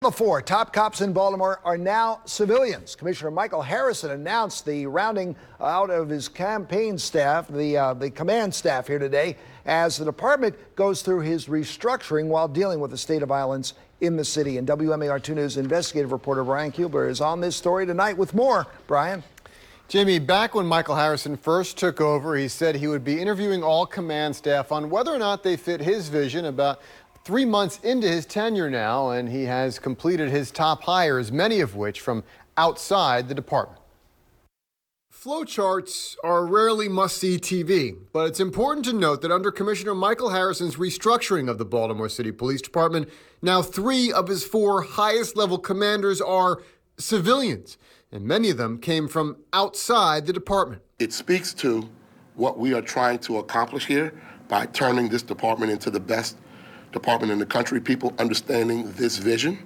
The four top cops in Baltimore are now civilians. Commissioner Michael Harrison announced the rounding out of his campaign staff, the command staff here today, as the department goes through his restructuring while dealing with the state of violence in the city. And WMAR2 News investigative reporter Brian Kuebler is on this story tonight with more. Brian? Jamie, back when Michael Harrison first took over, he said he would be interviewing all command staff on whether or not they fit his vision. About 3 months into his tenure now, and he has completed his top hires, many of which from outside the department. Flowcharts are rarely must-see TV, but it's important to note that under Commissioner Michael Harrison's restructuring of the Baltimore City Police Department, now 3 of his 4 highest-level commanders are civilians, and many of them came from outside the department. It speaks to what we are trying to accomplish here by turning this department into the best department in the country, people understanding this vision,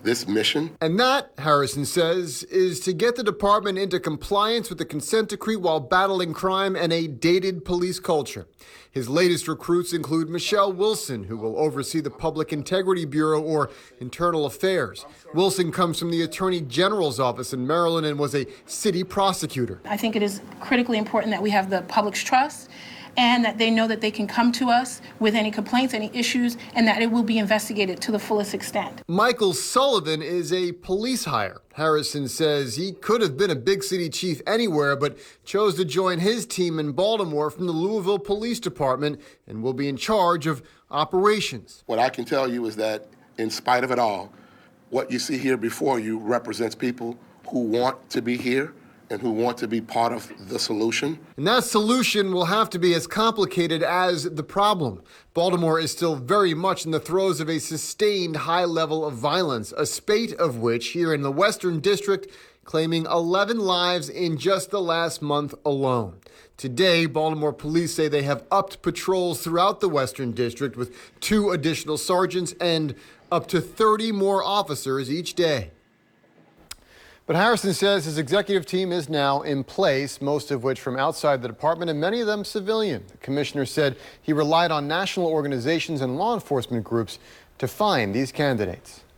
this mission. And that, Harrison says, is to get the department into compliance with the consent decree while battling crime and a dated police culture. His latest recruits include Michelle Wilson, who will oversee the Public Integrity Bureau or Internal Affairs. Wilson comes from the Attorney General's office in Maryland and was a city prosecutor. I think it is critically important that we have the public's trust and that they know that they can come to us with any complaints, any issues, and that it will be investigated to the fullest extent. Michael Sullivan is a police hire. Harrison says he could have been a big city chief anywhere, but chose to join his team in Baltimore from the Louisville Police Department and will be in charge of operations. What I can tell you is that in spite of it all, what you see here before you represents people who want to be here and who want to be part of the solution. And that solution will have to be as complicated as the problem. Baltimore is still very much in the throes of a sustained high level of violence, a spate of which here in the Western District claiming 11 lives in just the last month alone. Today, Baltimore police say they have upped patrols throughout the Western District with 2 additional sergeants and up to 30 more officers each day. But Harrison says his executive team is now in place, most of which from outside the department and many of them civilian. The commissioner said he relied on national organizations and law enforcement groups to find these candidates.